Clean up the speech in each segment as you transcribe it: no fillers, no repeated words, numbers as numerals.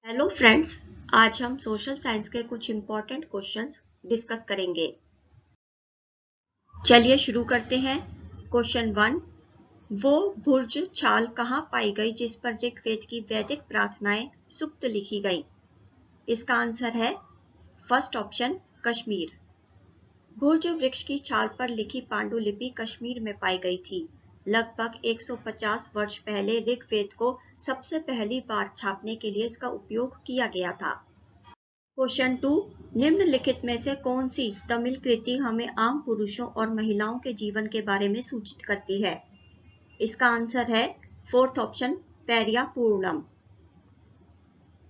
Hello friends, आज हम social science के कुछ इम्पोर्टेंट क्वेश्चंस डिस्कस करेंगे। चलिए शुरू करते हैं। क्वेश्चन 1, वो बुर्ज छाल कहाँ पाई गई जिस पर ऋग्वेद की वैदिक प्रार्थनाएं सुक्त लिखी गई? इसका आंसर है फर्स्ट ऑप्शन, कश्मीर। बुर्ज वृक्ष की छाल पर लिखी पांडुलिपि कश्मीर में पाई गई थी। लगभग 150 वर्ष पहले ऋग्वेद को सबसे पहली बार छापने के लिए इसका उपयोग किया गया था। क्वेश्चन 2, निम्नलिखित में से कौन सी तमिल कृति हमें आम पुरुषों और महिलाओं के जीवन के बारे में सूचित करती है? इसका आंसर है फोर्थ ऑप्शन, पेरिया पूर्णम।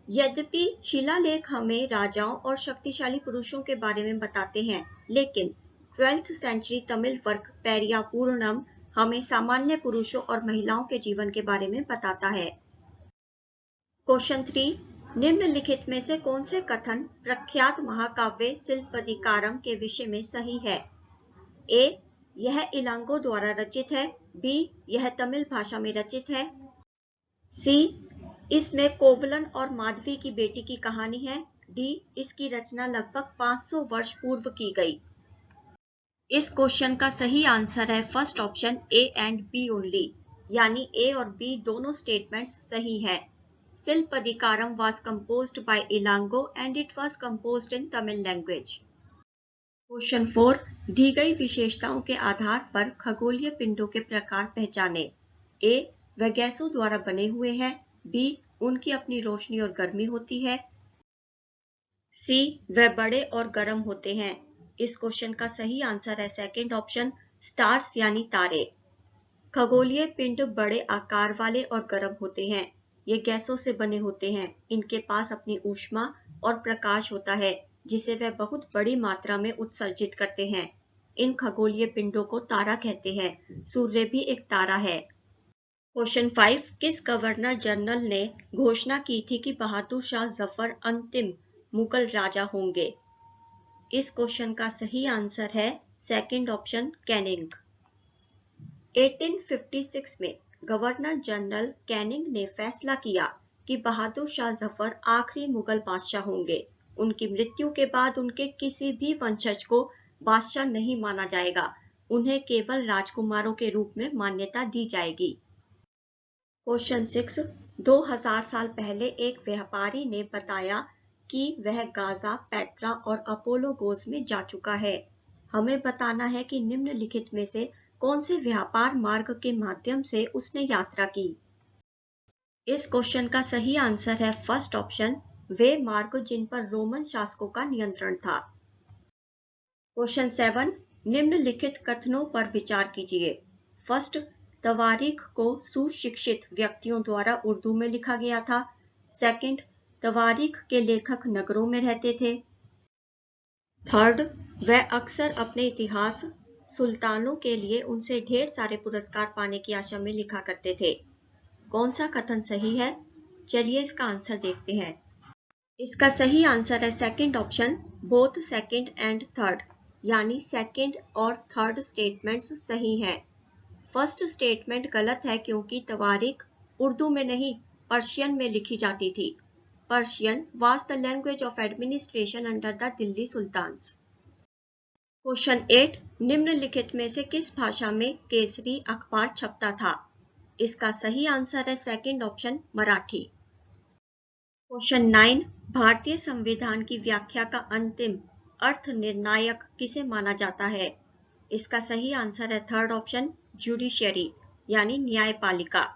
यद्यपि शिलालेख हमें राजाओं और शक्तिशाली पुरुषों के बारे में बताते हैं, लेकिन 12th century Tamil work Periya Puranam हमें सामान्य पुरुषों और महिलाओं के जीवन के बारे में बताता है। क्वेश्चन 3, निम्नलिखित में से कौन से कथन प्रख्यात महाकाव्य शिल्पदिकारम के विषय में सही है? ए, यह इलांगो द्वारा रचित है। बी, यह तमिल भाषा में रचित है। सी, इसमें कोवलन और माधवी की बेटी की कहानी है। डी, इसकी रचना लगभग 500 वर्ष पूर्व की गई। इस क्वेश्चन का सही आंसर है first option, A and B only, यानी ए और बी दोनों स्टेटमेंट्स सही हैं। Silappadikaram was composed by Ilango and it was composed in Tamil language. Question 4, दी गई विशेषताओं के आधार पर खगोलीय पिंडों के प्रकार पहचाने। ए, वे गैसों द्वारा बने हुए हैं। बी, उनकी अपनी रोशनी और गर्मी होती है। सी, वे बड़े और गर्म होते हैं। इस क्वेश्चन का सही आंसर है सेकंड ऑप्शन, स्टार्स यानी तारे। खगोलीय पिंड बड़े आकार वाले और गर्म होते हैं। ये गैसों से बने होते हैं। इनके पास अपनी ऊष्मा और प्रकाश होता है, जिसे वे बहुत बड़ी मात्रा में उत्सर्जित करते हैं। इन खगोलीय पिंडों को तारा कहते हैं। सूर्य भी एक तारा है। क्वेश्चन 5, किस गवर्नर जनरल ने घोषणा की थी कि बहादुर शाह जफर अंतिम मुगल राजा होंगे? इस क्वेश्चन का सही आंसर है सेकंड ऑप्शन, कैनिंग। 1856 में गवर्नर जनरल कैनिंग ने फैसला किया कि बहादुर शाह जफर आखिरी मुगल बादशाह होंगे। उनकी मृत्यु के बाद उनके किसी भी वंशज को बादशाह नहीं माना जाएगा। उन्हें केवल राजकुमारों के रूप में मान्यता दी जाएगी। क्वेश्चन 6, 2000 साल पहले एक व्यापारी ने बताया कि वह गाजा, पेट्रा और अपोलो गोज में जा चुका है। हमें बताना है कि निम्नलिखित में से कौन से व्यापार मार्ग के माध्यम से उसने यात्रा की? इस क्वेश्चन का सही आंसर है फर्स्ट ऑप्शन, वे मार्ग जिन पर रोमन शासकों का नियंत्रण था। क्वेश्चन 7, निम्नलिखित कथनों पर विचार कीजिए। फर्स्ट, तवारीख को सुशिक्षित व्यक्तियों द्वारा उर्दू में लिखा गया था। सेकंड, तवारीख के लेखक नगरों में रहते थे। थर्ड, वह अक्सर अपने इतिहास सुल्तानों के लिए उनसे ढेर सारे पुरस्कार पाने की आशा में लिखा करते थे। कौन सा कथन सही है? चलिए इसका आंसर देखते हैं। इसका सही आंसर है second option, both second and third, यानी सेकंड और थर्ड स्टेटमेंट्स सही हैं। फर्स्ट स्टेटमेंट गलत है क्योंकि तवारीख उर्दू में नहीं, पर्शियन में लिखी जाती थी। Persian was the language of administration under the Delhi sultans. Question 8, निम्नलिखित में से किस भाषा में केसरी अखबार छपता था? इसका सही आंसर है सेकंड ऑप्शन, मराठी। क्वेश्चन 9, भारतीय संविधान की व्याख्या का अंतिम अर्थ निर्णायक किसे माना जाता है? इसका सही आंसर है थर्ड ऑप्शन, जुडिशियरी यानी न्यायपालिका।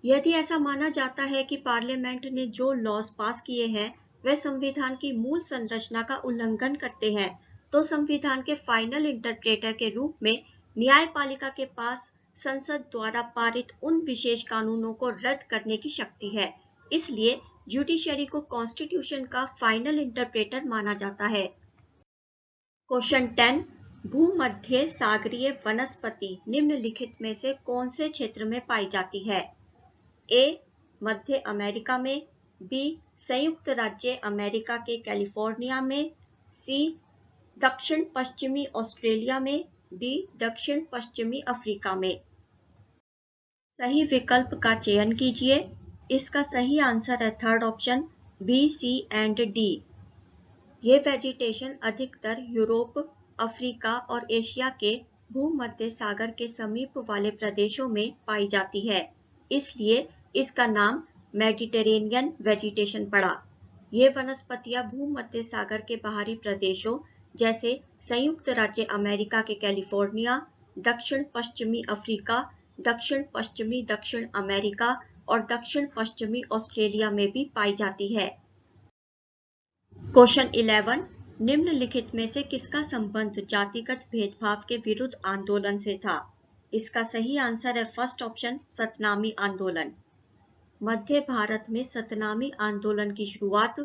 यदि ऐसा माना जाता है कि पार्लियामेंट ने जो लॉज पास किए हैं वे संविधान की मूल संरचना का उल्लंघन करते हैं, तो संविधान के फाइनल इंटरप्रेटर के रूप में न्यायपालिका के पास संसद द्वारा पारित उन विशेष कानूनों को रद्द करने की शक्ति है। इसलिए जुडिशरी को कॉन्स्टिट्यूशन का फाइनल इंटरप्रेटर माना जाता है। क्वेश्चन 10, भूमध्य सागरीय वनस्पति निम्नलिखित में से कौन से क्षेत्र में पाई जाती है? ए, मध्य अमेरिका में। बी, संयुक्त राज्य अमेरिका के कैलिफोर्निया में। सी, दक्षिण पश्चिमी ऑस्ट्रेलिया में। डी, दक्षिण पश्चिमी अफ्रीका में। सही विकल्प का चयन कीजिए। इसका सही आंसर है third option B, C and D. ये वेजिटेशन अधिकतर यूरोप, अफ्रीका और एशिया के भूमध्य सागर के समीप वाले प्रदेशों में पाई जाती है, इसलिए इसका नाम मेडिटेरेनियन वेजिटेशन पड़ा। ये वनस्पतियां भूमध्य सागर के बाहरी प्रदेशों जैसे संयुक्त राज्य अमेरिका के कैलिफोर्निया, दक्षिण पश्चिमी अफ्रीका, दक्षिण पश्चिमी दक्षिण अमेरिका और दक्षिण पश्चिमी ऑस्ट्रेलिया में भी पाई जाती है। क्वेश्चन 11, निम्नलिखित में से किसका संबंध जातिगत भेदभाव के विरुद्ध आंदोलन से था? इसका सही आंसर है फर्स्ट ऑप्शन सतनामी आंदोलन। मध्य भारत में सतनामी आंदोलन की शुरुआत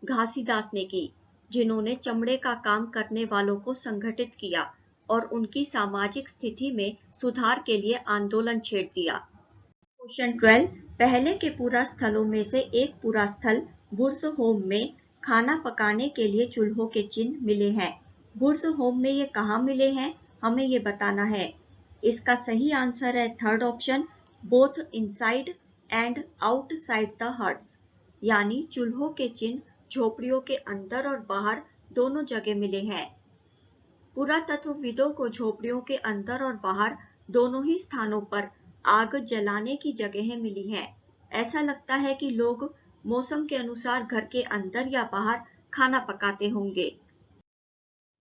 घासीदास ने की, जिन्होंने चमड़े का काम करने वालों को संगठित किया और उनकी सामाजिक स्थिति में सुधार के लिए आंदोलन छेड़ दिया। क्वेश्चन 12, पहले के पुरा स्थलों में से एक पुरा स्थल बुर्ज होम में खाना पकाने के लिए चूल्हों के चिन्ह मिले हैं। बुर्ज होम में ये कहाँ मिले हैं, हमें ये बताना है। इसका सही आंसर है third option both inside and outside the huts, यानी चूल्हों के चिन्ह झोपड़ियों के अंदर और बाहर दोनों जगह मिले हैं। पुरातत्वविदों को झोपड़ियों के अंदर और बाहर दोनों ही स्थानों पर आग जलाने की जगहें मिली हैं। ऐसा लगता है कि लोग मौसम के अनुसार घर के अंदर या बाहर खाना पकाते होंगे।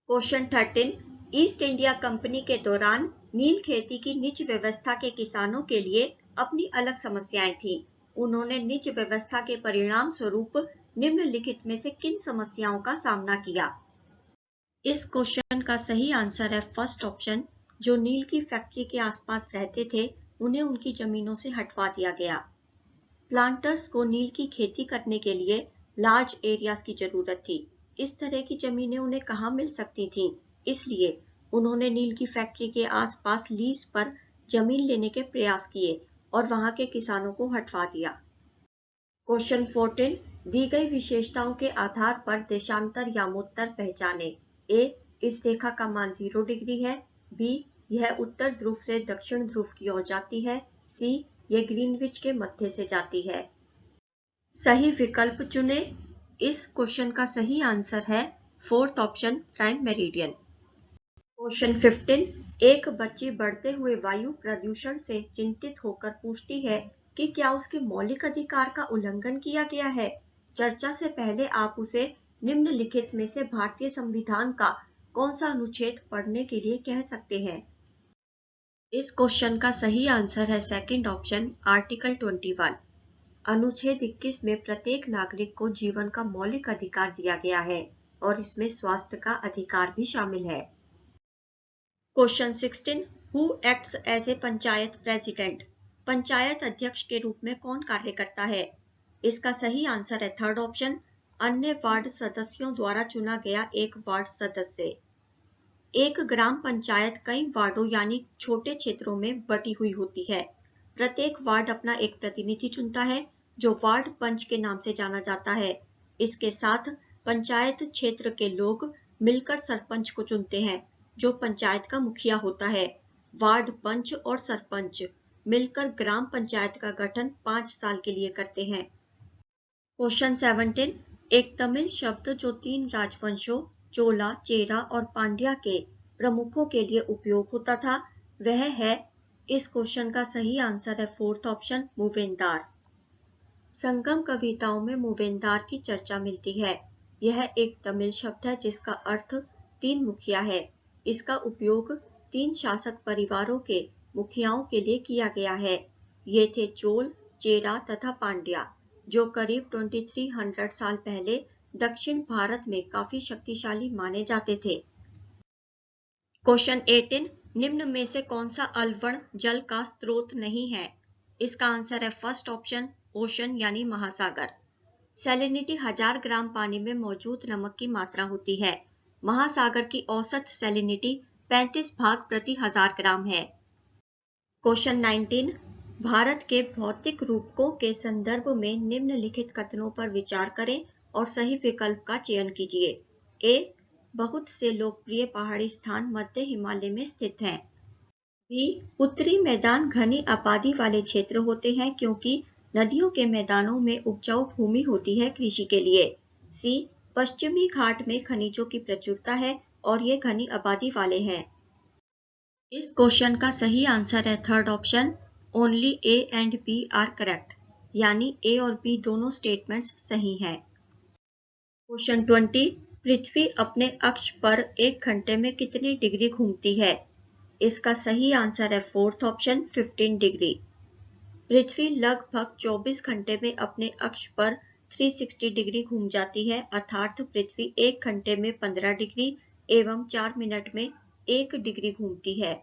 क्वेश्चन 13, ईस्ट इंडिया कंपनी के दौरान नील खेती की निज व्यवस्था के किसानों के लिए अपनी अलग समस्याएं थीं। उन्होंने निज व्यवस्था के परिणाम स्वरूप निम्नलिखित में से किन समस्याओं का सामना किया? इस क्वेश्चन का सही आंसर है फर्स्ट ऑप्शन, जो नील की फैक्ट्री के आसपास रहते थे उन्हें उनकी जमीनों से हटवा दिया गया। प्लांटर्स को नील की खेती करने के लिए लार्ज एरियाज की जरूरत थी। इस तरह की जमीनें उन्हें कहाँ मिल सकती थीं, इसलिए उन्होंने नील की फैक्ट्री के आसपास लीज पर जमीन लेने के प्रयास किए और वहां के किसानों को हटवा दिया। क्वेश्चन 14, दी गई विशेषताओं के आधार पर देशांतर यामोत्तर पहचाने। ए, इस रेखा का मान 0 डिग्री है। बी, यह उत्तर ध्रुव से दक्षिण ध्रुव की ओर जाती है। सी, यह ग्रीनविच के मध्य से जाती है। सही विकल्प चुने। इस क्वेश्चन का सही आंसर है fourth option prime meridian. Question 15, एक बच्ची बढ़ते हुए वायु प्रदूषण से चिंतित होकर पूछती है कि क्या उसके मौलिक अधिकार का उल्लंघन किया गया है। चर्चा से पहले आप उसे निम्नलिखित में से भारतीय संविधान का कौन सा अनुच्छेद पढ़ने के लिए कह सकते हैं? इस क्वेश्चन का सही आंसर है सेकंड ऑप्शन आर्टिकल 21। अनुच्छेद 21 में प्रत्येक नागरिक को जीवन का मौलिक अधिकार दिया गया है और इसमें स्वास्थ्य का अधिकार भी शामिल है। Question 16, who acts as a panchayat president. Panchayat अध्यक्ष के रूप में कौन कार्य करता है? इसका सही आंसर है थर्ड ऑप्शन, अन्य वार्ड सदस्यों द्वारा चुना गया एक वार्ड सदस्य। एक ग्राम पंचायत कई वार्डों यानी छोटे क्षेत्रों में बटी हुई होती है। प्रत्येक वार्ड अपना एक प्रतिनिधि चुनता है जो वार्ड पंच के नाम से जाना जाता है। इसके साथ पंचायत क्षेत्र के लोग मिलकर सरपंच को चुनते हैं, जो पंचायत का मुखिया होता है। वार्ड पंच और सरपंच मिलकर ग्राम पंचायत का गठन 5 साल के लिए करते हैं। क्वेश्चन 17, एक तमिल शब्द जो 3 राजवंशों चोला, चेरा और पांड्या के प्रमुखों के लिए उपयोग होता था, वह है। इस क्वेश्चन का सही आंसर है फोर्थ ऑप्शन मूवेंदार। संगम कविताओं में मूवेंदार की चर्चा मिलती है। यह एक तमिल शब्द है जिसका अर्थ 3 मुखिया है। इसका उपयोग 3 शासक परिवारों के मुखियाओं के लिए किया गया है। ये थे चोल, चेरा तथा पांड्या, जो करीब 2300 साल पहले दक्षिण भारत में काफी शक्तिशाली माने जाते थे। क्वेश्चन 18, निम्न में से कौन सा अलवण जल का स्रोत नहीं है? इसका आंसर है फर्स्ट ऑप्शन ओशन यानी महासागर। सैलिनिटी 1000 ग्राम पानी में मौजूद नमक की मात्रा होती है। महासागर की औसत सैलिनिटी 35 भाग प्रति 1000 ग्राम है। क्वेश्चन 19, भारत के भौतिक रूपकों के संदर्भ में निम्नलिखित कथनों पर विचार करें और सही विकल्प का चयन कीजिए। ए, बहुत से लोकप्रिय पहाड़ी स्थान मध्य हिमालय में स्थित हैं। बी, उत्तरी मैदान घनी आबादी वाले क्षेत्र होते हैं क्योंकि नदियों के मैदानों में उपजाऊ भूमि होती है कृषि के लिए। सी, पश्चिमी घाट में खनिजों की प्रचुरता है और ये घनी आबादी वाले हैं। इस क्वेश्चन का सही आंसर है third option, only A and B are correct, यानी ए और बी दोनों स्टेटमेंट्स सही हैं। क्वेश्चन 20, पृथ्वी अपने अक्ष पर 1 घंटे में कितनी डिग्री घूमती है? इसका सही आंसर है फोर्थ ऑप्शन, 15 डिग्री। पृथ्वी लगभग 24 घंटे में अपने अक्ष पर 360 डिग्री घूम जाती है, अर्थात पृथ्वी 1 घंटे में 15 डिग्री एवं 4 मिनट में 1 डिग्री घूमती है।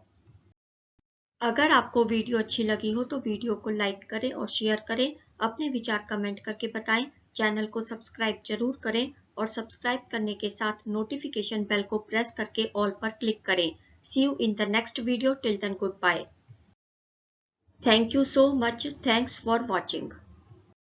अगर आपको वीडियो अच्छी लगी हो तो वीडियो को लाइक करें और शेयर करें, अपने विचार कमेंट करके बताएं, चैनल को सब्सक्राइब जरूर करें और सब्सक्राइब करने के साथ नोटिफिकेशन बेल को प्रेस करके ऑल पर क्लिक करें। See you in the next video. Till then, goodbye. Thank you so much. Thanks for watching.